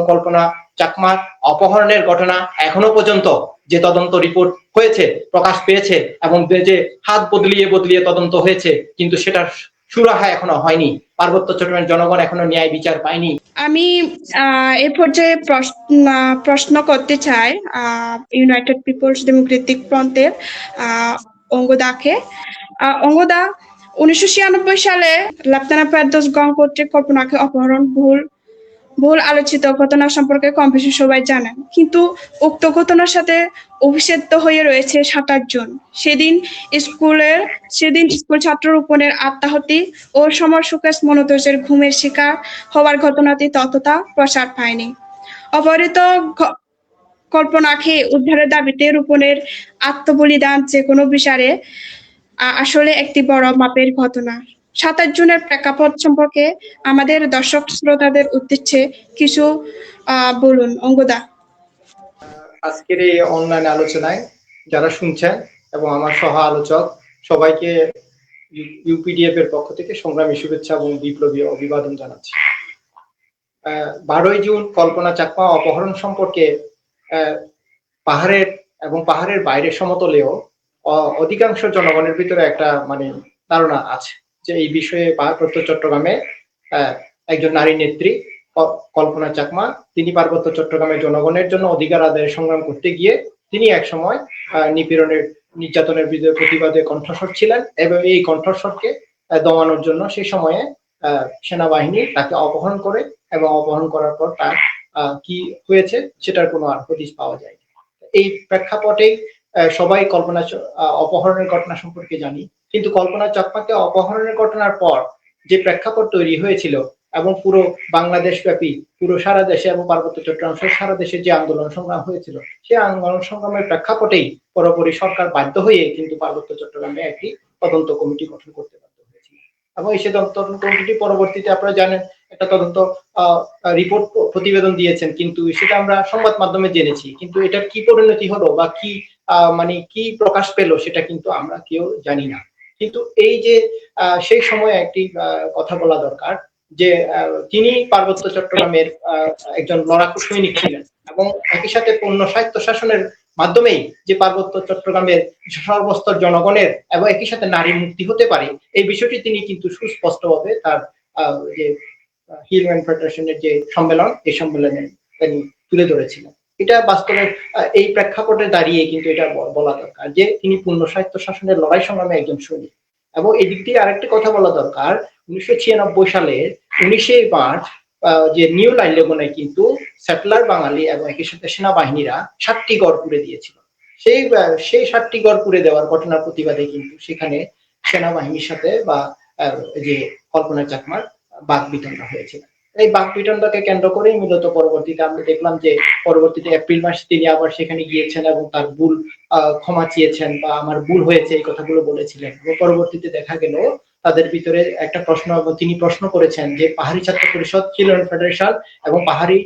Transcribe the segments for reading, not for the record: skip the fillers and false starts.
কল্পনা চাকমার অপহরণের ঘটনা এখনো পর্যন্ত যে তদন্ত রিপোর্ট হয়েছে, প্রকাশ পেয়েছে এবং যে হাত বদলিয়ে বদলিয়ে তদন্ত হয়েছে, কিন্তু সেটার সুরাহা এখনো হয়নি। পার্বত্য চট্টগ্রামের জনগণ এখনো ন্যায় বিচার পায়নি। আমি এই পর্যায়ে প্রশ্ন করতে চাই ইউনাইটেড পিপলস ডেমোক্রেটিক ফ্রন্টের অঙ্গদাকে। অঙ্গদা, 1996 সালে লেফটেন্যান্ট ফেরদৌস গং কর্তৃক কল্পনাকে অপহরণ ভুল আলোচিত ঘটনা সম্পর্কে কম বেশি সবাই জানেন, কিন্তু উক্ত ঘটনার সাথে অভিষিক্ত হয়ে রয়েছে 27 জন। সেদিন স্কুল ছাত্র রূপনের আত্মাহতি ও সমর সুকেশ মনোদোষের ঘুমের শিকার হওয়ার ঘটনাটি ততটা প্রসার পায়নি। অপহৃত কল্পনাকে উদ্ধারের দাবিতে রূপনের আত্মবলিদান যে কোনো বিচারে আসলে একটি বড় মাপের ঘটনা। 27 জনের প্রেক্ষাপট সম্পর্কে আমাদের দর্শক শ্রোতাদের উদ্দেশ্যে কিছু বলুন অঙ্গদা। আজকের এই অনলাইন আলোচনায় যারা শুনছেন এবং আমার সহ আলোচক সবাইকে ইউপিডিএফ এর পক্ষ থেকে সংগ্রামী শুভেচ্ছা এবং বিপ্লবী অভিবাদন জানাচ্ছি। 12 জুন কল্পনা চাকমা অপহরণ সম্পর্কে পাহাড়ের বাইরের সমতলেও অধিকাংশ জনগণের ভিতরে একটা ধারণা আছে যে এই বিষয়ে পার্বত্য চট্টগ্রামে একজন নারী নেত্রী কল্পনা চাকমা, তিনি পার্বত্য চট্টগ্রামের জনগণের জন্য অধিকার আদায়ের সংগ্রাম করতে গিয়ে তিনি একসময় নির্যাতনের প্রতিবাদে কণ্ঠস্বর ছিলেন এবং এই কণ্ঠস্বরকে দমানোর জন্য সেই সময়ে সেনাবাহিনী তাকে অপহরণ করে এবং অপহরণ করার পর তার কি হয়েছে সেটার কোনো আর হদিস পাওয়া যায়নি। এই প্রেক্ষাপটেই সবাই কল্পনা অপহরণের ঘটনা সম্পর্কে জানি, কিন্তু কল্পনা চাকমাকে অপহরণের ঘটনার পর যে প্রেক্ষাপট তৈরি হয়েছিল এবং পুরো বাংলাদেশ ব্যাপী পুরো সারা দেশে এবং পার্বত্য চট্টগ্রাম সারা দেশে যে আন্দোলন সংগ্রাম হয়েছিল, সেই আন্দোলন সংগ্রামের প্রেক্ষাপটেই পুরোপুরি সরকার বাধ্য হয়ে কিন্তু পার্বত্য চট্টগ্রামে একটি তদন্ত কমিটি গঠন করতে বাধ্য হয়েছিল। এবং এই তদন্ত কমিটি পরবর্তীতে আপনারা জানেন একটা তদন্ত রিপোর্ট প্রতিবেদন দিয়েছেন, কিন্তু সেটা আমরা সংবাদ মাধ্যমে জেনেছি, কিন্তু এটার কি পরিণতি হলো বা কি কি প্রকাশ পেল সেটা কিন্তু আমরা কেউ জানি না। কিন্তু এই যে সেই সময় একটি কথা বলা দরকার যে তিনি পার্বত্য চট্টগ্রামের একজন লড়াকু সৈনিক ছিলেন এবং একই সাথে পূর্ণ স্বায়ত্ত শাসনের মাধ্যমেই যে পার্বত্য চট্টগ্রামের সর্বস্তর জনগণের এবং একই সাথে নারী মুক্তি হতে পারে, এই বিষয়টি তিনি কিন্তু সুস্পষ্টভাবে তার যে হিউম্যান ফেডারেশনের যে সম্মেলন, এই সম্মেলনে তিনি তুলে ধরেছিলেন। এটা বাস্তবে এই প্রেক্ষাপটে দাঁড়িয়ে কিন্তু এটা বলা দরকার যে তিনি পূর্ণ স্বায়ত্ত শাসনের লড়াই সংগ্রামে একজন সৈনিক। এবং এদিক দিয়ে আরেকটি কথা বলা দরকার, 1996 সালের 19 মার্চ যে নিউ লাইন লেগুনে কিন্তু সেটলার বাঙালি এবং একই সাথে সেনাবাহিনীরা 7টি গড় পুড়ে দিয়েছিল। সেই 7টি গড় পুড়ে দেওয়ার ঘটনার প্রতিবাদে কিন্তু সেখানে সেনাবাহিনীর সাথে বা যে কল্পনা চাকমার বাকবিতণ্ডা হয়েছিল। এই বাকবিতণ্ডাকে কেন্দ্র করেই মূলত পরবর্তীতে আমরা দেখলাম যে পরবর্তীতে এপ্রিল মাসে তিনি আবার সেখানে গিয়েছেন এবং তার ভুল ক্ষমা চেয়েছেন বা আমার ভুল হয়েছে এই কথাগুলো বলেছিলেন। এবং পরবর্তীতে দেখা গেল তাদের ভিতরে একটা প্রশ্ন, এবং তিনি প্রশ্ন করেছেন যে পাহাড়ি ছাত্র পরিষদ, চিলড্রেন ফেডারেশন এবং পাহাড়ি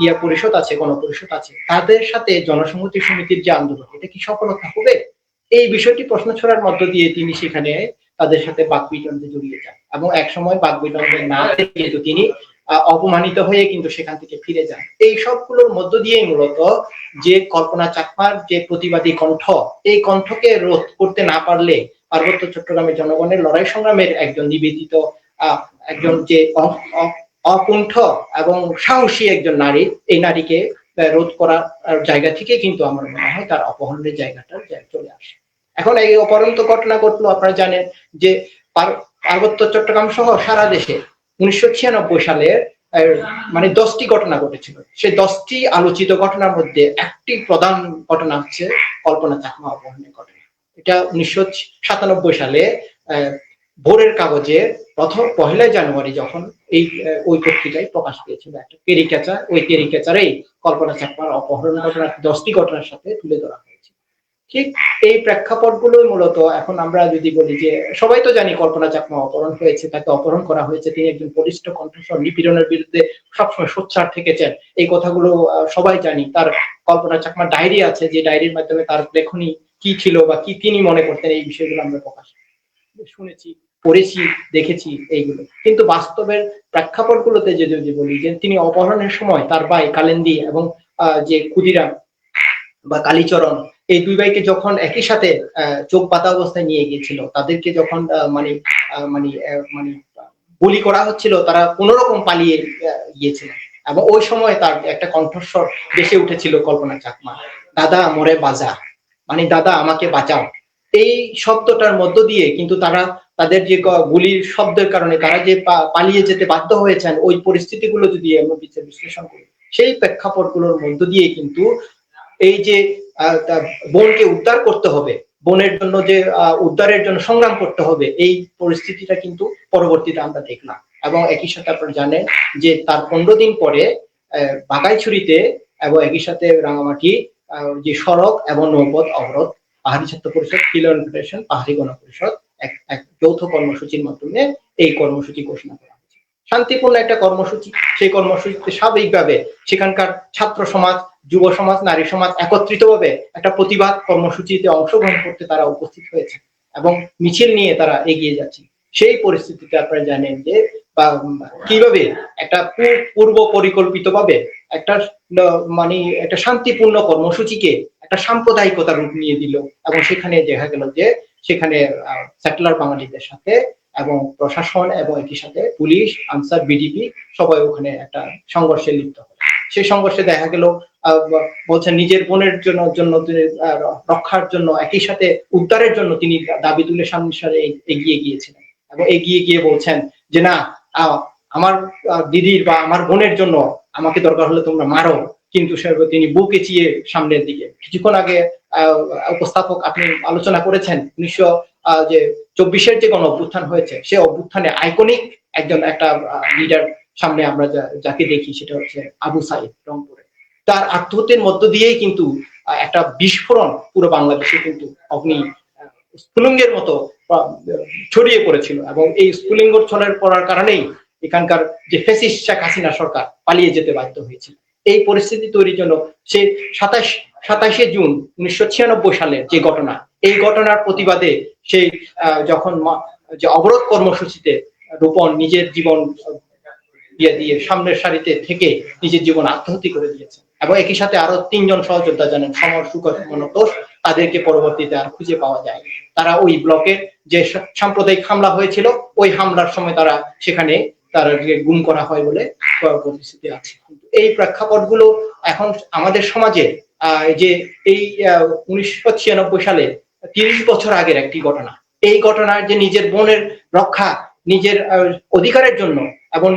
যে পরিষদ আছে, গণপরিষদ আছে, তাদের সাথে জনসংহতি সমিতির যে আন্দোলন, এটা কি সফলতা হবে? এই বিষয়টি প্রশ্ন ছড়ার মধ্য দিয়ে তিনি সেখানে তাদের সাথে বাকবিতণ্ডে জড়িয়ে যান এবং একসময় বাকবিতণ্ডে না থেকে তিনি অপমানিত হয়ে কিন্তু সেখান থেকে ফিরে যান। এই সবগুলোর মধ্য দিয়েই মূলত যে কল্পনা চাকমার যে প্রতিবাদী কণ্ঠ, এই কণ্ঠকে রোধ করতে না পারলে পার্বত্য চট্টগ্রামের জনগণের লড়াই সংগ্রামের একজন নিবেদিত একজন যে অকুণ্ঠ এবং সাহসী একজন নারী, এই নারীকে রোধ করার জায়গা থেকে কিন্তু আমার মনে হয় তার অপহরণের জায়গাটা চলে আসে। এখন এই অপহরণ ঘটনা ঘটলো, আপনারা জানেন যে পার্বত্য চট্টগ্রাম সহ সারা দেশে 1996 সালে 10টি ঘটনা ঘটেছিল। সেই 10টি আলোচিত ঘটনার মধ্যে একটি প্রধান ঘটনা হচ্ছে কল্পনা চাকমা অপহরণের ঘটনা। এটা 1997 সালে ভোরের কাগজে প্রথম 1 জানুয়ারি যখন ওই পত্রিকায় প্রকাশ পেয়েছিল একটা ক্যারিকেচার, ওই ক্যারিকেচারেই কল্পনা চাকমার অপহরণ ঘটনা 10টি ঘটনার সাথে তুলে ধরা হয়েছে। ঠিক এই প্রেক্ষাপটগুলোই মূলত এখন আমরা যদি বলি যে সবাই তো জানি কল্পনা চাকমা অপহরণ হয়েছে, তাকে অপহরণ করা হয়েছে, তিনি একজন বলিষ্ঠ কণ্ঠস্বর, নিপীড়নের বিরুদ্ধে সবসময় সোচ্চার থেকেছেন, এই কথাগুলো সবাই জানি। তার কল্পনা চাকমার ডায়েরি আছে, যে ডায়েরির মাধ্যমে তার লেখনী কি ছিল বা কি তিনি মনে করতেন, এই বিষয়গুলো আমরা প্রকাশ শুনেছি। পড়েছি, দেখেছি এইগুলো। কিন্তু বাস্তবের প্রেক্ষাপটগুলোতে যদি বলি যে তিনি অপহরণের সময় তার ভাই কালিন্দী এবং যে ক্ষুদিরাম বা কালীচরণ, এই দুই ভাইকে যখন একই সাথে চোখ বাঁধা অবস্থায় নিয়ে গিয়েছিল, তাদেরকে যখন মানে মানে মানে গুলি করা হচ্ছিল, তারা কোনোরকম পালিয়ে গিয়েছিলেন। এবং ওই সময় তার একটা কণ্ঠস্বর ভেসে উঠেছিল কল্পনা চাকমা, দাদা মোরে বাজা, মানে দাদা আমাকে বাঁচাও। এই শব্দটার মধ্য দিয়ে কিন্তু তারা তাদের যে গুলির শব্দের কারণে তারা যে পালিয়ে যেতে বাধ্য হয়েছেন, ওই পরিস্থিতিগুলো যদি আমরা বিশ্লেষণ করি, সেই প্রেক্ষাপটগুলোর মধ্য দিয়ে কিন্তু এই যে বোনকে উদ্ধার করতে হবে, বোনের জন্য যে উদ্ধারের জন্য সংগ্রাম করতে হবে, এই পরিস্থিতিটা কিন্তু পরবর্তীতে আমরা দেখলাম। এবং একই সাথে আপনারা জানেন যে তার 15 দিন পরে বাগাইছড়িতে এবং একই সাথে রাঙামাটি যে সড়ক এবং নৌপথ অবরোধ, পাহাড়ি ছাত্র পরিষদ, কিলোন ফেডারেশন, পাহাড়ি গণপরিষদ এক যৌথ কর্মসূচির মাধ্যমে এই কর্মসূচি ঘোষণা করা হয়েছে। শান্তিপূর্ণ একটা কর্মসূচি। সেই কর্মসূচিতে স্বাভাবিকভাবে সেখানকার ছাত্র সমাজ, যুব সমাজ, নারী সমাজ একত্রিতভাবে একটা প্রতিবাদ কর্মসূচিতে অংশগ্রহণ করতে তারা উপস্থিত হয়েছে এবং মিছিল নিয়ে তারা এগিয়ে যাচ্ছে। সেই পরিস্থিতিতে আপনারা জানেন যে কিভাবে একটা পূর্ব পরিকল্পিত ভাবে একটা মানে একটা শান্তিপূর্ণ কর্মসূচিকে একটা সাম্প্রদায়িকতা রূপ নিয়ে দিল। এবং সেখানে দেখা গেল যে সেখানে সেটেলার বাঙালিদের সাথে এবং প্রশাসন এবং একই সাথে পুলিশ, আনসার, বিডিপি সবাই ওখানে একটা সংঘর্ষে লিপ্ত হয়। সেই সংঘর্ষে দেখা গেল বলছেন নিজের বোনের জন্য রক্ষার জন্য, একই সাথে উদ্ধারের জন্য তিনি দাবি তুলে সামনে সারে এগিয়ে গিয়েছিলেন এবং এগিয়ে গিয়ে বলছেন যে না, আমার দিদির বা আমার বোনের জন্য আমাকে দরকার হলে তোমরা মারো, কিন্তু তিনি বুক এঁচিয়ে সামনের দিকে। কিছুক্ষণ আগে উপস্থাপক আপনি আলোচনা করেছেন 1924 যে গণ অভ্যুত্থান হয়েছে, সে অভ্যুত্থানে আইকনিক একটা লিডার সামনে আমরা যাকে দেখি, সেটা হচ্ছে আবু সাইদ রংপুরে। তার আত্মহত্যার মধ্য দিয়েই কিন্তু একটা বিস্ফোরণ পুরো বাংলাদেশে কিন্তু অগ্নি স্ফুলিঙ্গের মতো ছড়িয়ে পড়েছিল। এবং এই স্ফুলিঙ্গ ছড়িয়ে পড়ার কারণেই এখানকার যে ফ্যাসিস্ট শেখ হাসিনা সরকার পালিয়ে যেতে বাধ্য হয়েছিল। এই পরিস্থিতি তৈরির জন্য সে 27শে জুন 1996 সালের যে ঘটনা, এই ঘটনার প্রতিবাদে সেই যখন যে অবরোধ কর্মসূচিতে রূপন নিজের জীবন দিয়ে সামনের সারিতে থেকে নিজের জীবন আত্মহত্যা করে দিয়েছে। এবং একই সাথে আরো 3 জন সহযোদ্ধা জানেন, সমর, সুকর, মনোতোষ, তাদেরকে পরবর্তীতে আর খুঁজে পাওয়া যায়। তারা ওই ব্লকের যে সাম্প্রদায়িক হামলা হয়েছিল, ওই হামলার সময় তারা সেখানে তাদেরকে গুম করা হয় বলে পরিস্থিতি আছে। এই প্রেক্ষাপটগুলো এখন আমাদের সমাজে যে এই 1996 সালে 30 বছর আগের একটি ঘটনা, এই ঘটনার যে নিজের বোনের রক্ষা, নিজের অধিকারের জন্য এবং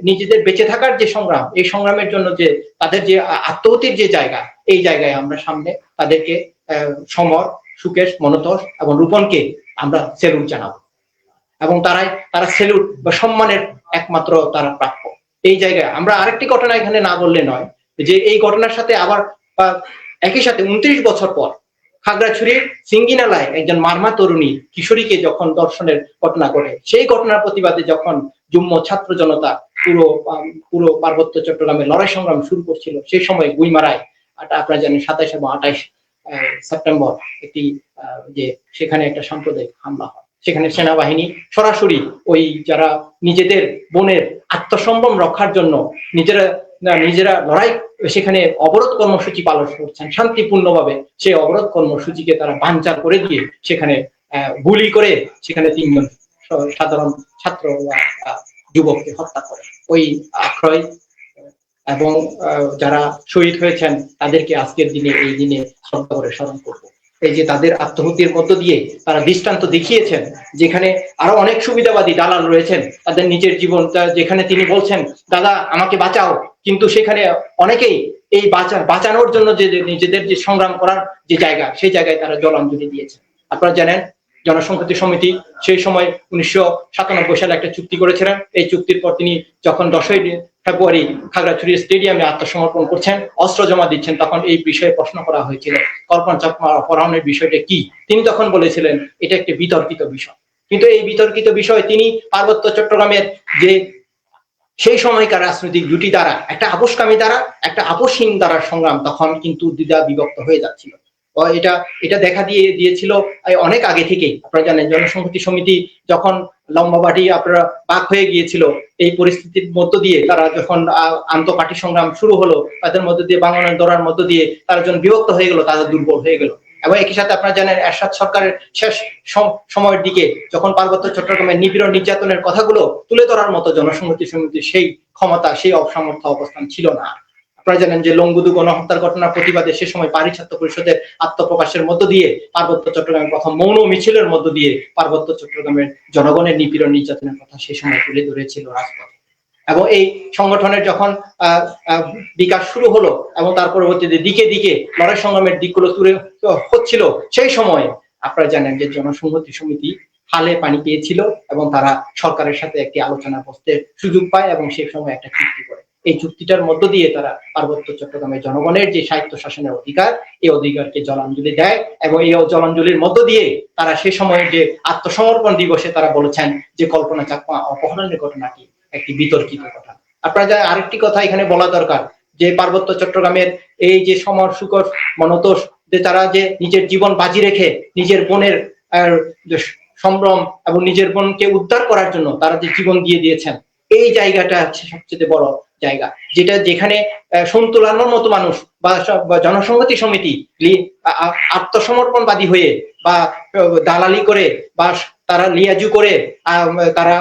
নিজেদের বেঁচে থাকার যে সংগ্রাম, এই সংগ্রামের জন্য যে তাদের যে আত্মহত্যের যে জায়গা, এই জায়গায় আমরা সামনে তাদেরকে সমর, সুকেশ, মনোতোষ এবং রূপনকে আমরা সেলুট জানাবো। এবং তারা সেলুট বা সম্মানের একমাত্র তারা প্রাপ্য। এই জায়গায় আমরা আরেকটি ঘটনা এখানে না বললে নয়, যে এই ঘটনার সাথে আবার একই সাথে 29 বছর পর খাগড়াছড়ির সিঙ্গিনালায় একজন মারমা তরুণী কিশোরীকে যখন ধর্ষণের ঘটনা ঘটে, সেই ঘটনার প্রতিবাদে যখন যুগ্ম ছাত্র জনতা পুরো পার্বত্য চট্টগ্রামে লড়াই সংগ্রাম শুরু করছিল, সেই সময় গুইমারায় আপনারা জানেন 27 এবং 28 সেপ্টেম্বর একটি যে সেখানে একটা সাম্প্রদায়িক হামলা হয়। সেখানে সেনাবাহিনী সরাসরি ওই যারা নিজেদের বোনের আত্মসম্ভ্রম রক্ষার জন্য নিজেরা লড়াই, সেখানে অবরোধ কর্মসূচি পালন করছেন শান্তিপূর্ণভাবে, সেই অবরোধ কর্মসূচিকে তারা বানচাল করে দিয়ে সেখানে গুলি করে সেখানে 3 জন সাধারণ ছাত্র যুবককে হত্যা করে। ওই আক্রয় এবং যারা শহীদ হয়েছেন তাদেরকে আজকের দিনে এই দিনে শ্রদ্ধা করে স্মরণ করব। এই যে তাদের আত্মহত্যার মধ্য দিয়ে তারা দৃষ্টান্ত দেখিয়েছেন, যেখানে আরো অনেক সুবিধাবাদী দালাল রয়েছেন, তাদের নিজের জীবন যেখানে তিনি বলছেন দাদা আমাকে বাঁচাও, কিন্তু সেখানে অনেকেই এই বাঁচানোর জন্য যে নিজেদের যে সংগ্রাম করার যে জায়গা, সেই জায়গায় তারা জলাঞ্জলি দিয়েছেন। আপনারা জানেন জনসংহতি সমিতি সেই সময় 1997 সালে একটা চুক্তি করেছিলেন। এই চুক্তির পর তিনি যখন 10ই ফেব্রুয়ারি খাগড়াছড়ি স্টেডিয়ামে আত্মসমর্পণ করছেন, অস্ত্র জমা দিচ্ছেন, তখন এই বিষয়ে প্রশ্ন করা হয়েছিল কল্পনা চাকমা অপহরণের বিষয়টা কি। তিনি তখন বলেছিলেন এটা একটি বিতর্কিত বিষয়। কিন্তু এই বিতর্কিত বিষয় তিনি পার্বত্য চট্টগ্রামের যে সেই সময়কার রাজনৈতিক জুটি দ্বারা একটা আপোষকামী দ্বারা একটা আপোষহীন দ্বারা সংগ্রাম তখন কিন্তু দ্বিধা বিভক্ত হয়ে যাচ্ছিল। এটা এটা দেখা দিয়েছিল অনেক আগে থেকেই। আপনারা জানেন জনসংহতি সমিতি যখন লম্বাবাটি আপনারা বাক হয়ে গিয়েছিল, এই পরিস্থিতির মধ্য দিয়ে তারা যখন আন্তঃপার্টি সংগ্রাম শুরু হলো, তাদের মধ্য দিয়ে বাঙানোর দরার মধ্য দিয়ে তারা যখন বিভক্ত হয়ে গেল, তাদের দুর্বল হয়ে গেল। এবং একই সাথে আপনারা জানেন এরশাদ সরকারের শেষ সময়ের দিকে যখন পার্বত্য চট্টগ্রামের নিপীড়ন নির্যাতনের কথাগুলো তুলে ধরার মতো জনসংহতি সমিতির সেই ক্ষমতা, সেই অসামর্থ্য অবস্থান ছিল না। আপনারা জানেন যে লংগুদু গণহত্যার ঘটনার প্রতিবাদে সে সময় পারি ছাত্র পরিষদের আত্মপ্রকাশের মধ্য দিয়ে পার্বত্য চট্টগ্রামের প্রথম মৌন মিছিলের মধ্য দিয়ে পার্বত্য চট্টগ্রামের জনগণের নিপীড়ন নির্যাতনের কথা সে সময় তুলে ধরেছিল রাজপথে। এবং এই সংগঠনের যখন বিকাশ শুরু হলো এবং তার পরবর্তীতে দিকে দিকে লড়াই সংগ্রামের দিকগুলো তুলে হচ্ছিল, সেই সময় আপনারা জানেন যে জনসংহতি সমিতি হালে পানি পেয়েছিল এবং তারা সরকারের সাথে একটি আলোচনা বসতে সুযোগ পায় এবং সেই সময় একটা চুক্তি করে। এই চুক্তিটার মধ্য দিয়ে তারা পার্বত্য চট্টগ্রামের জনগণের যে স্বায়ত্ত শাসনের অধিকার, এই অধিকারকে জলাঞ্জলি দেয় এবং এই জলাঞ্জলির মধ্য দিয়ে তারা সে সময় যে আত্মসমর্পণ দিবসে তারা বলেছেন যে কল্পনা চাকমা অপহরণের ঘটনাটি একটি বিতর্কিত কথা। আপনারা জানেন আরেকটি কথা এখানে বলা দরকার, যে পার্বত্য চট্টগ্রামের এই যে সমর সুকর মনতোষ, যে তারা যে নিজের জীবন বাজি রেখে নিজের বোনের সম্ভ্রম এবং নিজের বোনকে উদ্ধার করার জন্য তারা যে জীবন দিয়ে দিয়েছেন, এই জায়গাটা হচ্ছে সবচেয়ে বড় জায়গা, যেখানে সন্তুলানোর মতো মানুষ বা জনসংহতি সমিতি আত্মসমর্পণবাদী হয়ে বা দালালি করে বা তারা লিয়াজু করে তারা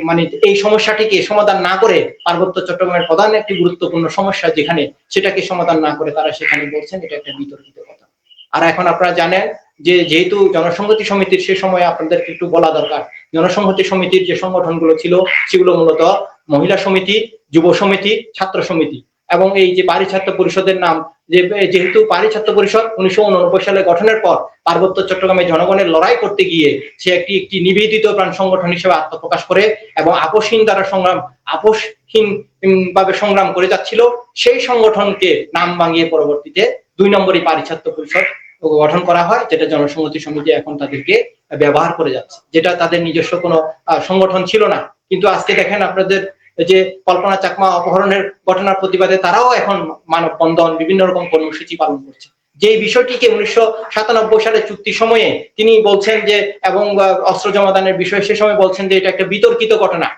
মানে এই সমস্যাটিকে সমাধান না করে, পার্বত্য চট্টগ্রামের প্রধান একটি গুরুত্বপূর্ণ সমস্যা যেখানে, সেটাকে সমাধান না করে তারা সেখানে বলছেন এটা একটা বিতর্কিত কথা। আর এখন আপনারা জানেন যে যেহেতু জনসংহতি সমিতির সে সময় আপনাদেরকে একটু বলা দরকার, জনসংহতি সমিতির যে সংগঠনগুলো ছিল সেগুলো মূলত মহিলা সমিতি, যুব সমিতি, ছাত্র সমিতি এবং এই যে পারি ছাত্র পরিষদের নাম, যেহেতু পারি ছাত্র পরিষদ 1989 সালে গঠনের পর পার্বত্য চট্টগ্রামে জনগণের লড়াই করতে গিয়ে সে একটি নিবেদিত প্রাণ সংগঠন হিসেবে আত্মপ্রকাশ করে এবং আপোষহীন ভাবে সংগ্রাম করে যাচ্ছিল, সেই সংগঠনকে নাম ভাঙিয়ে পরবর্তীতে 2 নম্বরই পারি ছাত্র পরিষদ গঠন করা হয়, যেটা জনসংহতি সমিতি এখন তাদেরকে ব্যবহার করে যাচ্ছে, যেটা তাদের নিজস্ব কোনো সংগঠন ছিল না। কিন্তু আজকে দেখেন আপনাদের যে কল্পনা চাকমা অপহরণের ঘটনার প্রতিবাদে তারাও এখন মানববন্ধন, বিভিন্ন রকম কর্মসূচি পালন করছে। যে বিষয়টিকে 1997 সালে চুক্তি সময়ে তিনি বলছেন যে, এবং অস্ত্র জমাদানের বিষয়ে সে সময় বলছেন যে এটা একটা বিতর্কিত ঘটনা,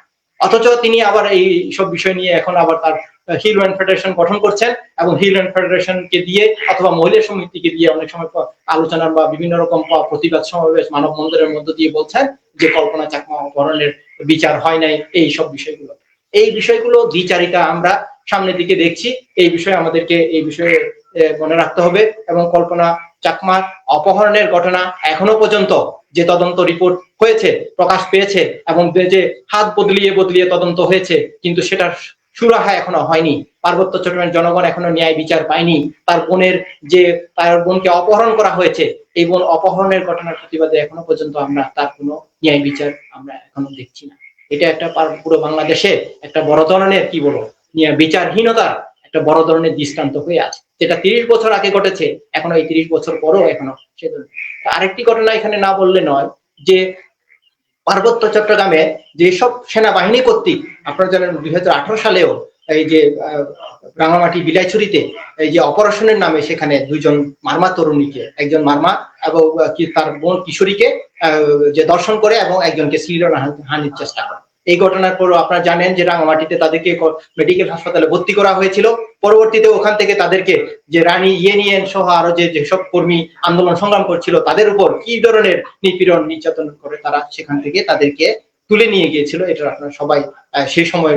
অথচ তিনি আবার এই সব বিষয় নিয়ে এখন আবার তার হিল ল্যান্ড ফেডারেশন গঠন করছেন এবং হিল ল্যান্ড ফেডারেশনকে দিয়ে অথবা মহিলা সমিতিকে দিয়ে অনেক সময় আলোচনা বা বিভিন্ন রকম প্রতিবাদ সমাবেশ, মানববন্ধনের মধ্য দিয়ে বলছেন যে কল্পনা চাকমা অপহরণের বিচার হয় নাই। এই সব বিষয়গুলো দ্বিচারিতা আমরা সামনের দিকে দেখছি, এই বিষয়ে আমাদেরকে এই বিষয়ে মনে রাখতে হবে। এবং কল্পনা চাকমার অপহরণের ঘটনা এখনো পর্যন্ত যে তদন্ত রিপোর্ট হয়েছে, প্রকাশ পেয়েছে এবং যে হাত বদলিয়ে তদন্ত হয়েছে, কিন্তু সেটার সুরাহা এখনো হয়নি। পার্বত্য চট্টগ্রামের জনগণ এখনো ন্যায় বিচার পায়নি। তার বোনকে অপহরণ করা হয়েছে, এই বোন অপহরণের ঘটনার প্রতিবাদে এখনো পর্যন্ত আমরা তার কোনো ন্যায় বিচার আমরা এখনো দেখছি না। এটা একটা পুরো বাংলাদেশে একটা বড় ধরনের বিচারহীনতার একটা বড় ধরনের দৃষ্টান্ত হয়ে আছে, যেটা 30 বছর আগে ঘটেছে, এখনো এই 30 বছর পরেও এখনো সে। আরেকটি ঘটনা এখানে না বললে নয়, যে পার্বত্য চট্টগ্রামে যেসব সেনাবাহিনী কর্তৃক, আপনারা জানেন 2018 সালেও এই যে রাঙামাটি বিলাইছড়িতে এই যে অপারেশনের নামে সেখানে 2জন মারমা তরুণীকে, একজন মারমা এবং তার বোন কিশোরীকে যে দর্শন করে এবং একজনকে শ্লীলতাহানির চেষ্টা করে। এই ঘটনার পর আপনারা জানেন যে রাঙামাটিতে তাদেরকে মেডিকেল হাসপাতালে ভর্তি করা হয়েছিল। পরবর্তীতে ওখান থেকে তাদেরকে যে রানী ইয়েনিয়েন সহ আরো যেসব কর্মী আন্দোলন সংগ্রাম করছিল তাদের উপর কি ধরনের নিপীড়ন নির্যাতন করে তারা সেখান থেকে তাদেরকে তুলে নিয়ে গিয়েছিল, এটা আপনারা সবাই সেই সময়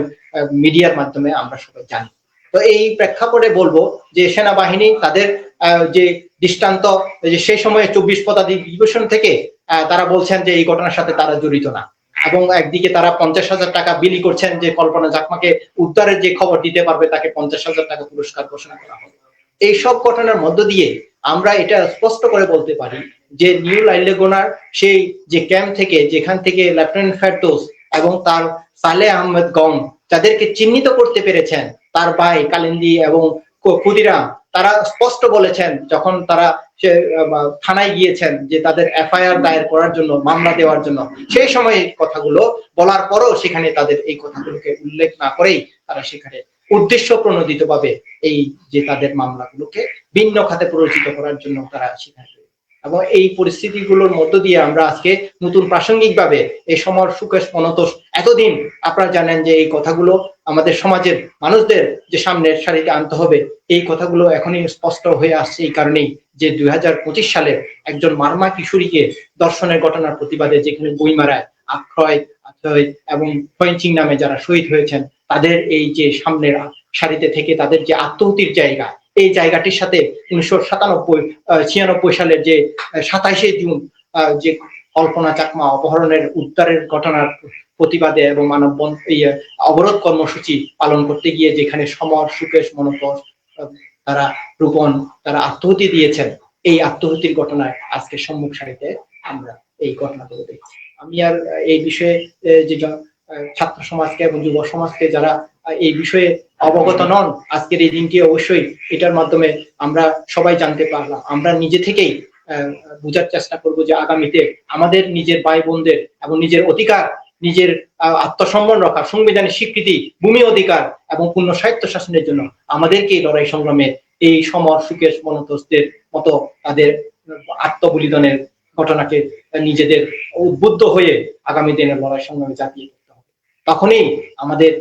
মিডিয়ার মাধ্যমে আমরা সবাই জানি। তো এই প্রেক্ষাপটে বলবো যে সেনাবাহিনী তাদের যে দৃষ্টান্ত, যে সেই সময়ে 24 পদাতিক ডিভিশন থেকে তারা বলছেন যে এই ঘটনার সাথে তারা জড়িত না, এবং একদিকে তারা 50,000 টাকা বিলি করছেন যে কল্পনা চাকমাকে উদ্ধারের যে খবর দিতে পারবে তাকে 50,000 টাকা পুরস্কার ঘোষণা করা হবে। এই সব ঘটনার মধ্য দিয়ে আমরা এটা স্পষ্ট করে বলতে পারি যে নিউ লাইলেগোনার সেই যে ক্যাম্প থেকে, যেখান থেকে লেফটেন্যান্ট ফেরদৌস এবং তার সালেহ আহমেদ গং যাদেরকে চিহ্নিত করতে পেরেছেন, তার ভাই কালিন্দি এবং ক্ষুদিরাম, তারা স্পষ্ট বলেছেন যখন তারা থানায় গিয়েছেন যে তাদের এফআইআর দায়ের করার জন্য, মামলা দেওয়ার জন্য, সেই সময় কথাগুলো বলার পরও সেখানে তাদের এই কথাগুলোকে উল্লেখ না করেই তারা সেখানে উদ্দেশ্য প্রণোদিতভাবে এই যে তাদের মামলাগুলোকে ভিন্ন খাতে প্ররোচিত করার জন্য তারা সিদ্ধান্ত। এবং এই পরিস্থিতিগুলোর মধ্য দিয়ে আমরা আজকে নতুন প্রাসঙ্গিকভাবে এই সমর সুকেশ মনতোষ এতদিন আপনারা জানেন যে এই কথাগুলো আমাদের সমাজের মানুষদের যে সামনের সারিতে আনতে হবে, এই কথাগুলো এখনই স্পষ্ট হয়ে আসছে এই কারণেই যে 2025 সালে একজন মারমা কিশোরীকে ধর্ষণের ঘটনার প্রতিবাদে যেখানে বইমারায় আক্ষয় এবং ফয়েনচিং নামে যারা শহীদ হয়েছেন তাদের এই যে সামনের সারিতে থেকে তাদের যে আত্মহতির জায়গা, এই জায়গাটির সাথে 1996 সালের যে 27শে জুন যে কল্পনা চাকমা অপহরণের উদ্ধারের ঘটনার প্রতিবাদে এবং মানব অবরোধ কর্মসূচি পালন করতে গিয়ে যেখানে সমর সুকেশ মনতোষ তারা রূপন তারা আত্মহতি দিয়েছেন, এই আত্মহতির ঘটনায় আজকে সম্মুখ সারিতে আমরা এই ঘটনাগুলো দেখছি। আমি আর এই বিষয়ে যে ছাত্র সমাজকে এবং যুব সমাজকে যারা এই বিষয়ে অবগত নন, আজকের এই দিনটি অবশ্যই এটার মাধ্যমে আমরা সবাই জানতে পারলাম। আমরা নিজে থেকেই বোঝার চেষ্টা করব যে আগামীতে আমাদের নিজের ভাই বোনদের এবং নিজের অধিকার, নিজের আত্মসম্মান রক্ষা, সংবিধানের স্বীকৃতি, ভূমি অধিকার এবং পূর্ণ স্বায়ত্ত শাসনের জন্য আমাদেরকে এই লড়াই সংগ্রামে এই সমর সুকেশ মনতোষদের মতো তাদের আত্মবলিদানের ঘটনাকে নিজেদের উদ্বুদ্ধ হয়ে আগামী দিনের লড়াই সংগ্রামে ঝাঁপিয়ে পড়তে হবে। তখনই আমাদের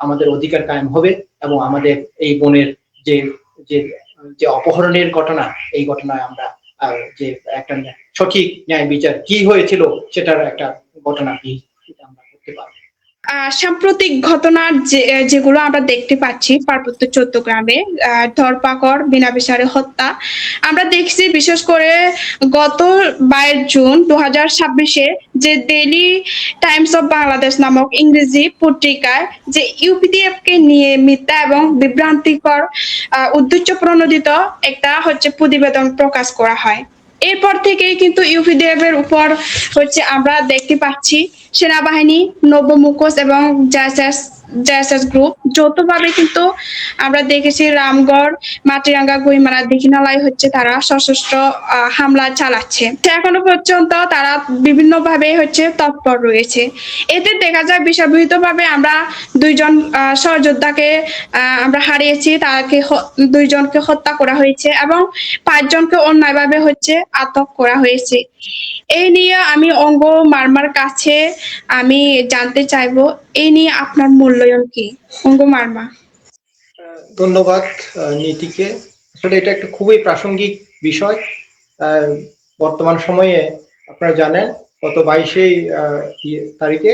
আমাদের অধিকার কায়েম হবে এবং আমাদের এই বোনের যে যে যে অপহরণের ঘটনা, এই ঘটনায় আমরা যে একটা সঠিক ন্যায় বিচার কি হয়েছিল সেটার একটা ঘটনা কি আমরা করতে পারবো। সাম্প্রতিক ঘটনার যেগুলো আমরা দেখতে পাচ্ছি পার্বত্য চট্টগ্রামে ধরপাকড়, বিনা বিচারে হত্যা আমরা দেখছি। বিশেষ করে গত 22 জুন 2026-এ যে ডেইলি টাইমস অফ বাংলাদেশ নামক ইংরেজি পত্রিকায় যে ইউপিডিএফ কে নিয়ে মিথ্যা এবং বিভ্রান্তিকর উদ্দেশ্য প্রণোদিত একটা প্রতিবেদন প্রকাশ করা হয়। এরপর থেকেই কিন্তু ইউপিডিএফ এর উপর আমরা দেখতে পাচ্ছি সেনাবাহিনী, নব মুখোশ এবং জেএসএস গ্রুপ যৌথভাবে কিন্তু আমরা দেখেছি রামগড়, মাটিরাঙ্গা, গুইমারা, দীঘিনালায় তারা সশস্ত্র হামলা চালাচ্ছে। এখনো পর্যন্ত তারা বিভিন্ন ভাবে তৎপর রয়েছে। এতে দেখা যায় বিষয়বহিতভাবে আমরা 2 জন সহযোদ্ধাকে আমরা হারিয়েছি, তাকে 2 জনকে হত্যা করা হয়েছে এবং 5 জনকে অন্যায়ভাবে আটক করা হয়েছে। এই নিয়ে আমি অঙ্গ মারমার কাছে আমি জানতে চাইবো এই নিয়ে আপনার মূল্যায়ন কি? অঙ্গ মারমা। ধন্যবাদ নীতিকে। আসলে এটা একটা খুবই প্রাসঙ্গিক বিষয়। বর্তমান সময়ে আপনারা জানেন গত 22শে তারিখে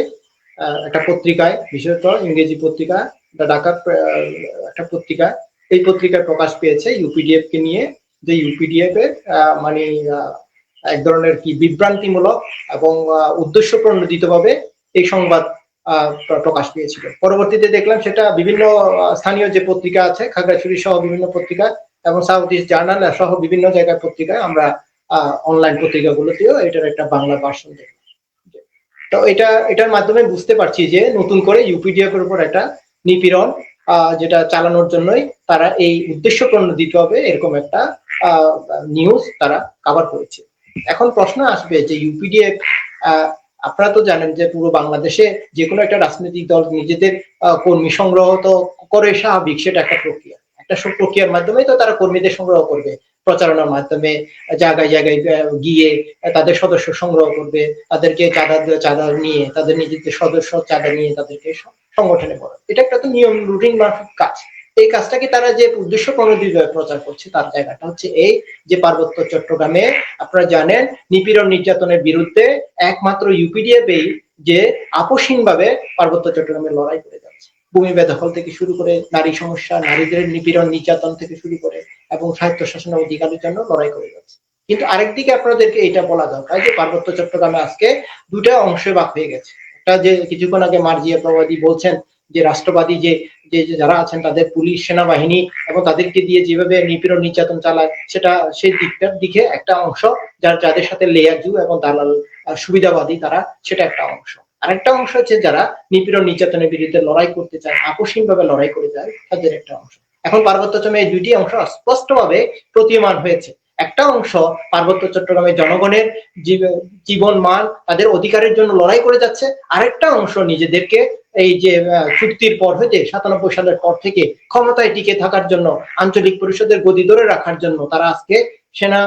একটা পত্রিকায়, বিশেষত ইংরেজি পত্রিকা ঢাকার একটা পত্রিকা, এই পত্রিকায় প্রকাশ পেয়েছে ইউপিডিএফ কে নিয়ে, যে ইউপিডিএফ এর মানে এক ধরনের কি বিভ্রান্তিমূলক এবং উদ্দেশ্য প্রণোদিতভাবে এই সংবাদ প্রকাশ পেয়েছিল। পরবর্তীতে দেখলাম সেটা বিভিন্ন স্থানীয় যে পত্রিকা আছে, খাগড়াছড়ি সহ বিভিন্ন পত্রিকা এবং সাউথ ইস্ট জার্নাল সহ বিভিন্ন জায়গার পত্রিকায়, আমরা অনলাইন পত্রিকাগুলোতেও এটার একটা বাংলা ভার্সন দেখলাম। তো এটার মাধ্যমে বুঝতে পারছি যে নতুন করে ইউপিডিএফ এর উপর একটা নিপীড়ন যেটা চালানোর জন্যই তারা এই উদ্দেশ্য প্রণোদিত হবে এরকম একটা নিউজ তারা কভার করেছে। এখন প্রশ্ন আসবে যে ইউপিডিএফ, আপনারা তো জানেন যে পুরো বাংলাদেশে যে কোনো একটা রাজনৈতিক দল নিজেদের কর্মী সংগ্রহ তো করে, স্বাভাবিক, সেটা একটা প্রক্রিয়া। একটা প্রক্রিয়ার মাধ্যমে তো তারা কর্মীদের সংগ্রহ করবে, প্রচারণার মাধ্যমে জায়গায় জায়গায় গিয়ে তাদের সদস্য সংগ্রহ করবে, তাদেরকে চাঁদা নিয়ে, তাদের নিজেদের সদস্য চাঁদা নিয়ে তাদেরকে সংগঠনে পড়ে। এটা একটা তো নিয়ম, রুটিন মাফিক কাজ। এই কাজটাকে তারা যে উদ্দেশ্য প্রণোদিত প্রচার করছে তার জায়গাটা এই যে পার্বত্য চট্টগ্রামে আপনারা জানেন নিপীড়ন নির্যাতনের বিরুদ্ধে একমাত্র ইউপিডিএফ যে আপোষহীনভাবে পার্বত্য চট্টগ্রামে লড়াই করে যাচ্ছে। ভূমি বেদখল থেকে শুরু করে নারী সমস্যা, নারীদের নিপীড়ন নির্যাতন থেকে শুরু করে এবং স্বায়ত্ত শাসনের অধিকারের জন্য লড়াই করে যাচ্ছে। কিন্তু আরেকদিকে আপনাদেরকে এটা বলা দরকার যে পার্বত্য চট্টগ্রামে আজকে 2টা অংশে ভাগ হয়ে গেছে। একটা যে কিছুক্ষণ আগে মার্জিয়া প্রবাদী বলছেন যে রাষ্ট্রবাদী যে যারা আছেন তাদের পুলিশ, সেনাবাহিনী এবং তাদেরকে দিয়ে যেভাবে নিপীড়ন নির্যাতন চালায়, সেটা সেই দিকটার দিকে একটা অংশ, যাদের সাথে লেয়াজু এবং দালাল সুবিধাবাদী তারা, সেটা একটা অংশ। আরেকটা অংশ যারা নিপীড়ন নির্যাতনের বিরুদ্ধে লড়াই করতে চায়, আপোষহীনভাবে লড়াই করে যায়, তাদের একটা অংশ। এখন পার্বত্য চট্টগ্রামে এই 2টি অংশ স্পষ্টভাবে প্রতীয়মান হয়েছে। একটা অংশ পার্বত্য চট্টগ্রামের জনগণের জীবন মান, তাদের অধিকারের জন্য লড়াই করে যাচ্ছে, আরেকটা অংশ নিজেদেরকে এই যে চুক্তির পর হইতে 97 সালের পর থেকে ক্ষমতায় টিকে থাকার জন্য, আঞ্চলিক পরিষদের গদি ধরে রাখার জন্য তারা আজকে সেনা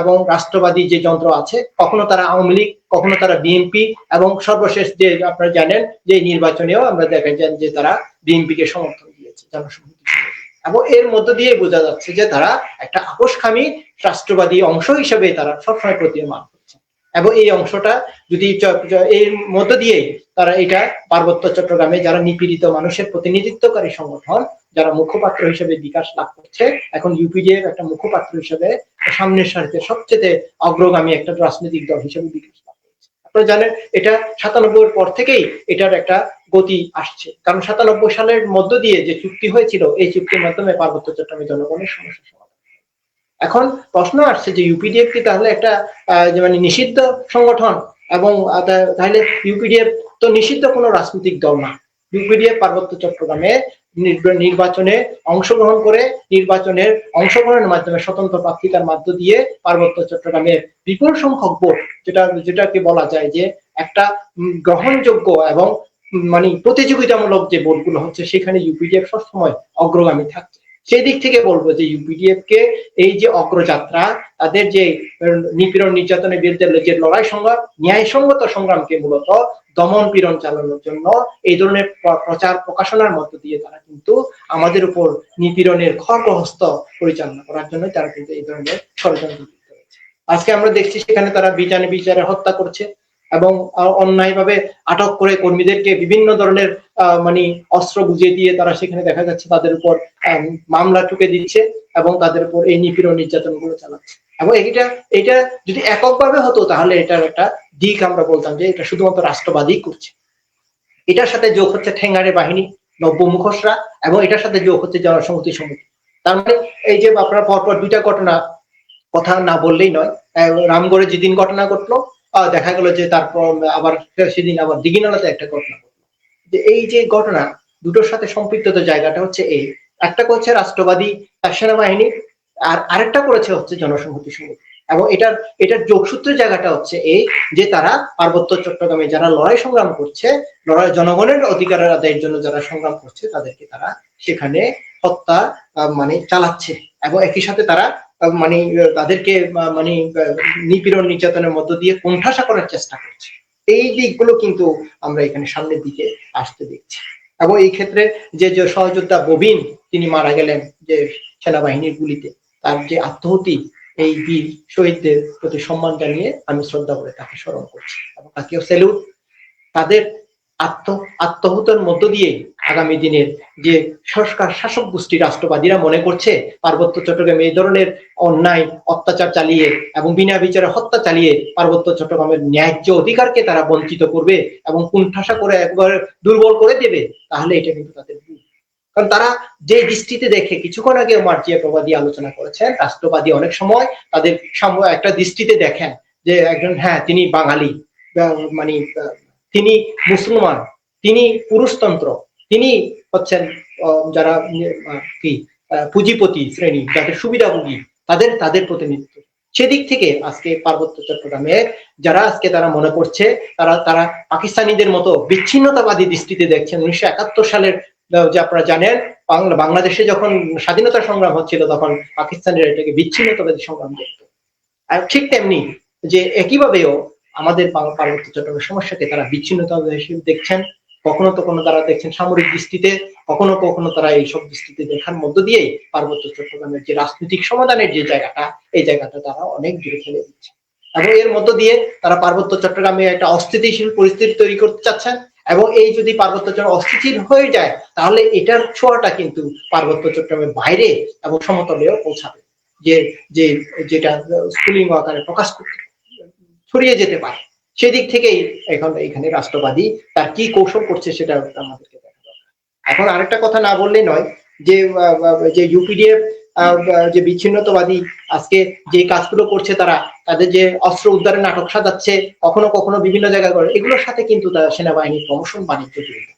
এবং রাষ্ট্রবাদী যে যন্ত্র আছে, কখনো তারা আওয়ামী লীগ, কখনো তারা বিএনপি, এবং সর্বশেষ যে আপনারা জানেন যে নির্বাচনেও আমরা দেখা যায় যে তারা বিএনপি কে সমর্থন দিয়েছে জনসংহতি, এবং এর মধ্য দিয়ে বোঝা যাচ্ছে যে তারা একটা আপোষকামী রাষ্ট্রবাদী অংশ হিসেবে তারা সবসময় প্রতীয়মান হচ্ছে। এবং এই অংশটা যদি এর মধ্য দিয়ে তারা এটা পার্বত্য চট্টগ্রামে যারা নিপীড়িত মানুষের প্রতিনিধিত্বকারী সংগঠন, যারা মুখপাত্র হিসেবে বিকাশ লাভ করছে, এখন ইউপিডিএফ একটা মুখপাত্র হিসেবে সামনের সারিতে সবচেয়ে অগ্রগামী একটা রাজনৈতিক দল হিসেবে বিকাশ লাভ করছে। আপনারা জানেন এটা 97 পর থেকেই এটার একটা গতি আসছে, কারণ 97 সালের মধ্য দিয়ে যে চুক্তি হয়েছিল, এই চুক্তির মাধ্যমে পার্বত্য চট্টগ্রামের জনগণের সমস্যা সমাধান। এখন প্রশ্ন আসছে যে ইউপিডিএফ কি তাহলে একটা মানে নিষিদ্ধ সংগঠন, এবং তাহলে ইউপিডিএফ তো নিষিদ্ধ কোনো রাজনৈতিক দল না। ইউপিডিএফ পার্বত্য চট্টগ্রামে নির্বাচনে অংশগ্রহণ করে, নির্বাচনের অংশগ্রহণের মাধ্যমে স্বতন্ত্র প্রার্থিতার মধ্য দিয়ে পার্বত্য চট্টগ্রামের বিপুল সংখ্যক ভোট, যেটাকে বলা যায় যে একটা গ্রহণযোগ্য এবং মানে প্রতিযোগিতামূলক যে ভোটগুলো হচ্ছে, সেখানে ইউপিডিএফ সবসময় অগ্রগামী থাকছে। সেই দিক থেকে বলবো যে ইউপিডিএফ কে এই যে অগ্রযাত্রা, তাদের যে নিপীড়ন নির্যাতনের বিরুদ্ধে যে লড়াই সংগ্রাম, ন্যায়সঙ্গত সংগ্রামকে মূলত দমন পীড়ন চালানোর জন্য এই ধরনের প্রচার প্রকাশনার মধ্য দিয়ে তারা কিন্তু আমাদের উপর নিপীড়নের খড়গহস্ত পরিচালনা করার জন্য তারা কিন্তু এই ধরনের ষড়যন্ত্র করেছে। আজকে আমরা দেখছি সেখানে তারা বিচারে হত্যা করছে, এবং অন্যায়ভাবে আটক করে কর্মীদেরকে বিভিন্ন ধরনের মানে অস্ত্র বুঝিয়ে দিয়ে তারা সেখানে দেখা যাচ্ছে তাদের উপর মামলা ঠুকে দিচ্ছে, এবং তাদের উপর এই নিপীড়ন নির্যাতন গুলো চালাচ্ছে। এবং এটা যদি এককভাবে হতো তাহলে এটার একটা দিক আমরা বলতাম যে এটা শুধুমাত্র রাষ্ট্রবাদী করছে। এটার সাথে যোগ হচ্ছে ঠেঙ্গারে বাহিনী, নব্য মুখোশরা, এবং এটার সাথে যোগ হচ্ছে জনসংহতি সমিতি। তার মানে এই যে আপনারা পরপর দুইটা ঘটনা কথা না বললেই নয়। রামগড়ে যেদিন ঘটনা ঘটলো, দেখা গেল যে তারপর আবার সেদিন আবার দিঘিনালাতে একটা ঘটনা ঘটলো। যে এই যে ঘটনা দুটোর সাথে সম্পৃক্ত জায়গাটা হচ্ছে এই, একটা করছে রাষ্ট্রবাদী সেনাবাহিনী, আর আরেকটা করেছে হচ্ছে জনসংহতি সমিতি। এবং এটার যোগসূত্রের জায়গাটা হচ্ছে এই যে তারা পার্বত্য চট্টগ্রামে যারা লড়াই সংগ্রাম করছে, জনগণের অধিকারের আদায়ের জন্য যারা সংগ্রাম করছে, তাদেরকে তারা সেখানে হত্যা মানে চালাচ্ছে, এবং একই সাথে তারা মানে তাদেরকে মানে নিপীড়ন নির্যাতনের মধ্য দিয়ে কোণঠাসা করার চেষ্টা করছে। এই দিকগুলো কিন্তু আমরা এখানে সামনের দিকে আসতে দেখছি। এবং এই ক্ষেত্রে যে সহযোদ্ধা ববিন তিনি মারা গেলেন যে সেনাবাহিনীর গুলিতে, তার যে আত্মহতি, এই বীর শহীদদের প্রতি সম্মান জানিয়ে আমি শ্রদ্ধা করে তাকে স্মরণ করছি, এবং তাকেও স্যালুট। তাদের আত্মহতের মধ্য দিয়ে আগামী দিনের যে সংস্কার শাসক গোষ্ঠী রাষ্ট্রবাদীরা মনে করছে পার্বত্য চট্টগ্রামে এই ধরনের অন্যায় অত্যাচার চালিয়ে এবং বিনা বিচারে হত্যা চালিয়ে পার্বত্য চট্টগ্রামের ন্যায্য অধিকারকে তারা বঞ্চিত করবে এবং কুণ্ঠাসা করে একবার দুর্বল করে দেবে, তাহলে এটা কিন্তু তাদের ভুল। কারণ তারা যে দৃষ্টিতে দেখে, কিছুক্ষণ আগে মার্জিয়া প্রবাদী আলোচনা করেছেন, রাষ্ট্রবাদী অনেক সময় তাদের একটা দৃষ্টিতে দেখেন যে একজন, হ্যাঁ তিনি বাঙালি, মানে তিনি মুসলমান, তিনি পুরুষতন্ত্র, তিনি হচ্ছেন যারা কি পুঁজিপতি শ্রেণী, যাদের সুবিধাভোগী, তাদের প্রতিনিধিত্ব। সেদিক থেকে আজকে পার্বত্য চট্টগ্রামে যারা আজকে তারা মনে করছে তারা পাকিস্তানিদের মতো বিচ্ছিন্নতাবাদী দৃষ্টিতে দেখছেন। 1971 সালের যে আপনারা জানেন, বাংলাদেশে যখন স্বাধীনতা সংগ্রাম হচ্ছিল তখন পাকিস্তানিরা এটাকে বিচ্ছিন্নতাবাদী সংগ্রাম দেখত। আর ঠিক তেমনি যে একইভাবেও আমাদের পার্বত্য চট্টগ্রামের সমস্যাকে তারা বিচ্ছিন্নতাবাদী হিসেবে দেখছেন। কখনো তারা দেখছেন সামরিক দৃষ্টিতে, কখনো তারা এইসব দৃষ্টিতে দেখার মধ্য দিয়ে পার্বত্য চট্টগ্রামের যে রাজনৈতিক সমাধানের যে জায়গাটা, এই জায়গাটা তারা অনেক দূরে ফেলে দিচ্ছে। এবং এর মধ্য দিয়ে তারা পার্বত্য চট্টগ্রামে একটা অস্থিতিশীল পরিস্থিতি তৈরি করতে চাচ্ছেন। এবং এই যদি পার্বত্য চট্টগ্রাম অস্থিতিশীল হয়ে যায়, তাহলে এটার ছোঁয়াটা কিন্তু পার্বত্য চট্টগ্রামের বাইরে এবং সমতলেও পৌঁছাবে, যেটা স্কুলিং আকারে প্রকাশ করতে ছড়িয়ে যেতে পারে। সেদিক থেকেই এখন এখানে রাষ্ট্রবাদী তার কি কৌশল করছে সেটা আমাদেরকে দেখা দরকার। এখন আরেকটা কথা না বললেই নয়, যে ইউপিডিএফ যে বিচ্ছিন্নতাবাদী আজকে যে কাজগুলো করছে, তাদের যে অস্ত্র উদ্ধারের নাটক সাজাচ্ছে, কখনো বিভিন্ন জায়গায় করে, এগুলোর সাথে কিন্তু তারা সেনাবাহিনীর প্রমোশন বাণিজ্য জড়িত।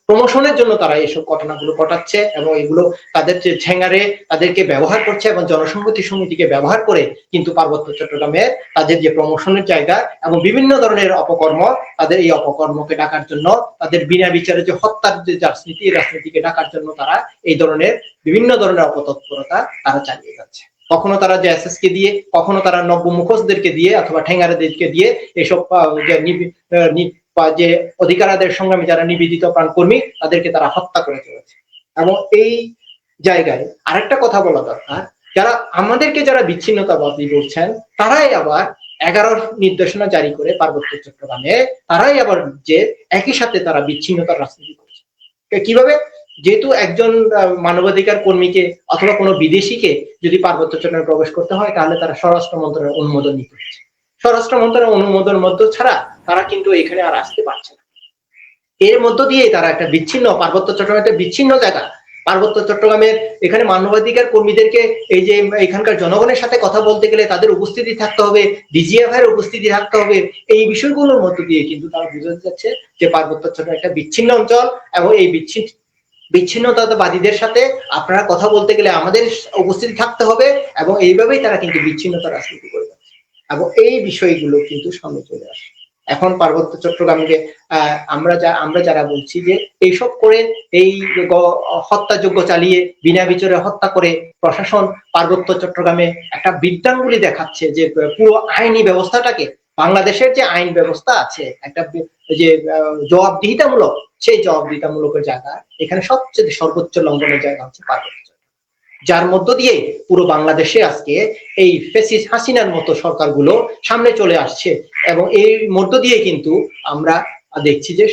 প্রমোশনের জন্য তারা এইসব ঘটনাগুলো ঘটাচ্ছে এবং এগুলো তাদের যে ঝেঙ্গারে তাদেরকে ব্যবহার করছে এবং জনসংহতি সমিতিকে ব্যবহার করে কিন্তু পার্বত্য চট্টগ্রামে তাদের যে প্রমোশনের জায়গা এবং বিভিন্ন ধরনের অপকর্ম, তাদের এই অপকর্মকে ডাকার জন্য, তাদের বিনা বিচারে যে হত্যার যে রাজনীতি, এই রাজনীতিকে ডাকার জন্য তারা এই ধরনের বিভিন্ন ধরনের অপতৎপরতা তারা চালিয়ে যাচ্ছে। কখনো তারা জেএসএস কে দিয়ে, কখনো তারা নব্য মুখোশদেরকে দিয়ে অথবা ঠেঙ্গারাদেরকে দিয়ে এসব যে অধিকারাদের সংগ্রামী যারা নিবেদিত প্রাণ কর্মী তাদেরকে তারা হত্যা করে চলেছে। এবং এই জায়গায় আরেকটা কথা বলা দরকার, যারা বিচ্ছিন্নতাবাদী বলছেন তারাই আবার 11 নির্দেশনা জারি করে পার্বত্য চট্টগ্রামে তারাই আবার যে একই সাথে তারা বিচ্ছিন্নতার রাজনীতি করছে। কিভাবে? যেহেতু একজন মানবাধিকার কর্মীকে অথবা কোনো বিদেশিকে যদি পার্বত্য চট্টগ্রামে প্রবেশ করতে হয় তাহলে তারা স্বরাষ্ট্র মন্ত্রণালয়ের অনুমোদন নিতে হচ্ছে। স্বরাষ্ট্র মন্ত্রণালয়ের অনুমোদন মধ্য ছাড়া তারা কিন্তু এখানে আর আসতে পারছে না। এর মধ্য দিয়ে তারা একটা বিচ্ছিন্ন, পার্বত্য চট্টগ্রাম একটা বিচ্ছিন্ন জায়গা। পার্বত্য চট্টগ্রামের এখানে মানবাধিকার কর্মীদেরকে এই যে এখানকার জনগণের সাথে কথা বলতে গেলে তাদের উপস্থিতি থাকতে হবে, ডিজিএফ এর উপস্থিতি থাকতে হবে। এই বিষয়গুলোর মধ্য দিয়ে কিন্তু তারা বুঝাতে যাচ্ছে যে পার্বত্য চট্টগ্রাম একটা বিচ্ছিন্ন অঞ্চল এবং এই বিচ্ছিন্নতাবাদীদের সাথে আপনারা কথা বলতে গেলে আমাদের উপস্থিতি থাকতে হবে এবং এইভাবেই তারা কিন্তু বিচ্ছিন্নতা রাজনীতি করে যাচ্ছে এবং এই বিষয়গুলো কিন্তু সামনে চলে আসে। এখন পার্বত্য চট্টগ্রামকে আমরা যারা বলছি যে এইসব করে এই হত্যাযজ্ঞ চালিয়ে বিনা বিচারে হত্যা করে প্রশাসন পার্বত্য চট্টগ্রামে একটা বৃদ্ধাঙ্গুলি দেখাচ্ছে যে পুরো আইনি ব্যবস্থাটাকে, বাংলাদেশের যে আইন ব্যবস্থা আছে একটা যে জবাবদিহিতামূলক, সেই জবাবদিহিতামূলকের জায়গা এখানে সবচেয়ে সর্বোচ্চ লঙ্ঘনের জায়গা হচ্ছে পার্বত্য চট্টগ্রাম, যার মধ্য দিয়ে পুরো বাংলাদেশে আজকে এই ফ্যাসিস্ট হাসিনার মতো সরকারগুলো সামনে চলে আসছে এবং এর মধ্য দিয়ে কিন্তু আমরা দেখছি যে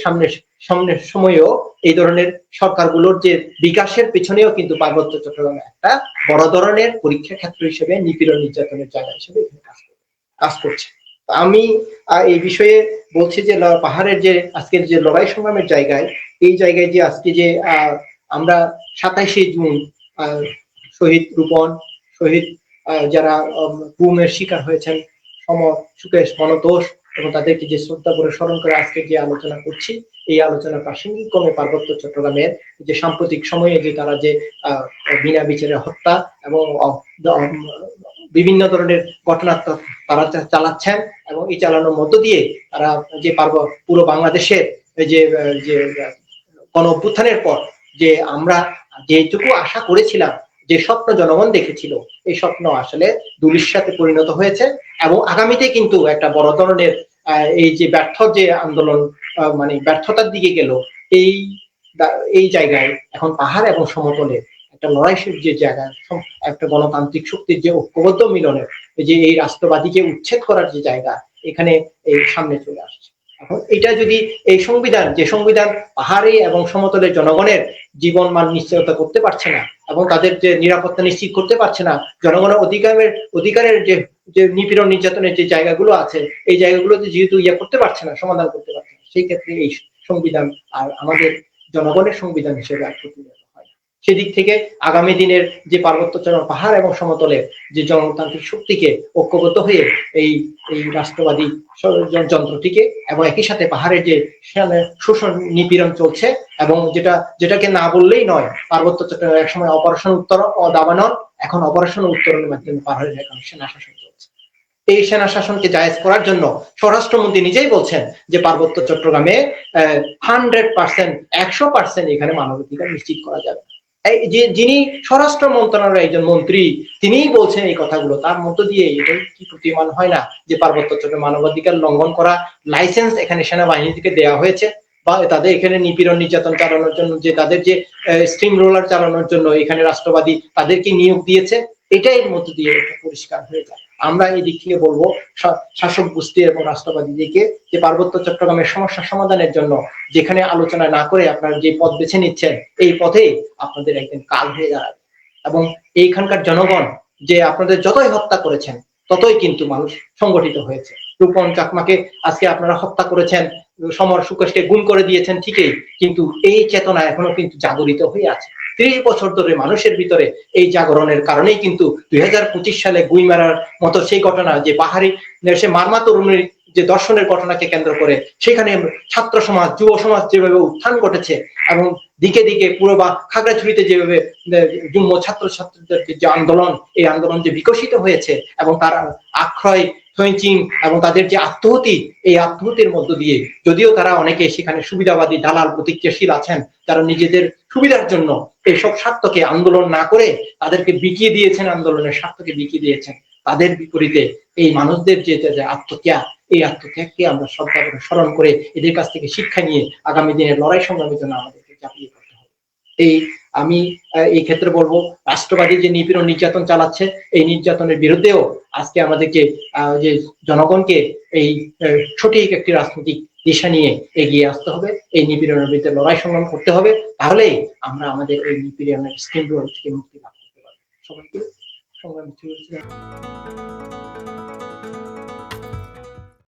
সামনের সময়েও এই ধরনের সরকারগুলোর যে বিকাশের পেছনেও কিন্তু পার্বত্য চট্টগ্রামে একটা বড় ধরনের পরীক্ষা ক্ষেত্র হিসেবে নিপীড়ন নির্যাতনের জায়গা হিসেবে এখানে কাজ করছে। আমি এই বিষয়ে বলছি যে পাহাড়ের যে আজকের যে লড়াই সংগ্রামের জায়গায়, এই জায়গায় যে আজকে যে আমরা 27শে জুন শহীদ রূপন, শহীদ যারা গুমের শিকার হয়েছেন সমর, সুকেশ, মনতোষ এবং তাদেরকে যে শ্রদ্ধা করে স্মরণ করে আজকে যে আলোচনা করছি, এই আলোচনার প্রাসঙ্গিক ক্রমে পার্বত্য চট্টগ্রামের যে সাম্প্রতিক সময়ে যে তারা যে বিনা বিচারে হত্যা এবং বিভিন্ন ধরনের ঘটনা তারা চালাচ্ছেন এবং এই চালানোর মধ্য দিয়ে তারা যে পুরো বাংলাদেশের যে গণ অভ্যুত্থানের পর যে আমরা যেটুকু আশা করেছিলাম, যে স্বপ্ন জনগণ দেখেছিল, এই স্বপ্ন আসলে দুলিশ্বাতে পরিণত হয়েছে এবং আগামীতে কিন্তু একটা বড় ধরনের এই যে ব্যর্থ যে আন্দোলন মানে ব্যর্থতার দিকে গেল, এই জায়গায় এখন পাহাড় এবং সমতলে একটা লড়াইয়ের যে জায়গা, একটা গণতান্ত্রিক শক্তির যে ঐক্যবদ্ধ মিলনের যে এই রাষ্ট্রবাদীকে উচ্ছেদ করার যে জায়গা এখানে এই সামনে চলে আসছে। এখন এটা যদি এই সংবিধান পাহাড়ে এবং সমতলের জনগণের জীবন মান নিশ্চয়তা করতে পারছে না এবং তাদের যে নিরাপত্তা নিশ্চিত করতে পারছে না, জনগণের অধিকারের যে নিপীড়ন নির্যাতনের যে জায়গাগুলো আছে এই জায়গাগুলোতে যেহেতু করতে পারছে না, সমাধান করতে পারছে না, সেই ক্ষেত্রে এই সংবিধান আর আমাদের জনগণের সংবিধান হিসেবে আর প্রতিনিয়ত হয়। সেদিক থেকে আগামী দিনের যে পার্বত্য চট্টগ্রাম পাহাড় এবং সমতলের যে জনতান্ত্রিক শক্তিকে ঐক্যবদ্ধ হয়ে এই রাষ্ট্রবাদী যন্ত্রটিকে এবং একই সাথে পাহাড়ের যে শোষণ নিপীড়ন চলছে এবং যেটাকে না বললেই নয়, পার্বত্য চট্টগ্রাম এক সময় অপারেশন উত্তর ও দাবানল, এখন অপারেশন উত্তরণের মাধ্যমে পাহাড়ের এখন সেনা শাসন চলছে। এই সেনা শাসনকে জায়েজ করার জন্য স্বরাষ্ট্রমন্ত্রী নিজেই বলছেন যে পার্বত্য চট্টগ্রামে 100% 100% এখানে মানবাধিকার নিশ্চিত করা যাবে। যিনি স্বরাষ্ট্র মন্ত্রণালয়ের একজন মন্ত্রী, তিনিই বলছেন এই কথাগুলো, তার মধ্য দিয়ে এটাই কি প্রতীয়মান হয় না যে পার্বত্য চট্টগ্রামে মানবাধিকার লঙ্ঘন করা লাইসেন্স এখানে সেনাবাহিনী থেকে দেওয়া হয়েছে বা তাদের এখানে নিপীড়ন নির্যাতন চালানোর জন্য যে তাদের যে স্টিম রোলার চালানোর জন্য এখানে রাষ্ট্রবাদী তাদেরকে নিয়োগ দিয়েছে, এটাই এর মধ্য দিয়ে এটা পরিষ্কার হয়ে যায়। আমরা এই দিক থেকে বলবো শাসক গোষ্ঠী এবং রাষ্ট্রবাদীদেরকে যে পার্বত্য চট্টগ্রামের সমস্যা সমাধানের জন্য যেখানে আলোচনা না করে আপনারা যে পথ বেছে নিচ্ছেন, এই পথে আপনাদের একদিন কাল হয়ে দাঁড়াবে এবং এইখানকার জনগণ যে আপনাদের যতই হত্যা করেছেন ততই কিন্তু মানুষ সংগঠিত হয়েছে। রূপন চাকমাকে আজকে আপনারা হত্যা করেছেন, সমর সুকেশকে গুম করে দিয়েছেন ঠিকই, কিন্তু এই চেতনা এখনো কিন্তু জাগরিত হয়ে আছে। 30 বছর ধরে মানুষের ভিতরে এই জাগরণের কারণেই কিন্তু 2025 সালে গুই মারার মতো সেই ঘটনা, যে পাহাড়ি সে মারমা তরুণীর যে দর্শনের ঘটনাকে কেন্দ্র করে সেখানে ছাত্র সমাজ, যুব সমাজ যেভাবে উত্থান ঘটেছে এবং দিকে দিকে পুরো বা খাগড়াছড়িতে যেভাবে যুগ্ম ছাত্র ছাত্রীদের যে আন্দোলন, এই আন্দোলন যে বিকশিত হয়েছে এবং তার আক্ষয় থইচিং এবং তাদের যে আত্মহতি, এই আত্মহতির মধ্য দিয়ে যদিও তারা অনেকে সেখানে সুবিধাবাদী দালাল প্রতিক্রিয়াশীল আছেন, যারা নিজেদের সুবিধার জন্য এইসব স্বার্থকে আন্দোলন না করে তাদেরকে বিকিয়ে দিয়েছেন, আন্দোলনের স্বার্থকে বিকিয়ে দিয়েছেন, তাদের বিপরীতে এই মানুষদের যে আত্মত্যাগ, এই আত্মত্যাগকে আমরা শ্রদ্ধা করে স্মরণ করে এদের কাছ থেকে শিক্ষা নিয়ে আগামী দিনের লড়াই সংগ্রামের জন্য আমাদেরকে ঝাঁপিয়ে পড়তে হবে। এই আমি এই ক্ষেত্রে বলবো, রাষ্ট্রবাদী যে নিপীড়ন নির্যাতন চালাচ্ছে, এই নির্যাতনের বিরুদ্ধেও আজকে আমাদেরকে যে জনগণকে এই সঠিক একটি রাজনৈতিক দিশা নিয়ে এগিয়ে আসতে হবে, এই নিপীড়নের বিরুদ্ধে লড়াই সংগ্রাম করতে হবে, তাহলেই আমরা আমাদের এই নিপীড়নের স্কিম রোল থেকে মুক্তি লাভ করতে পারবো। সবাইকে সংগ্রাম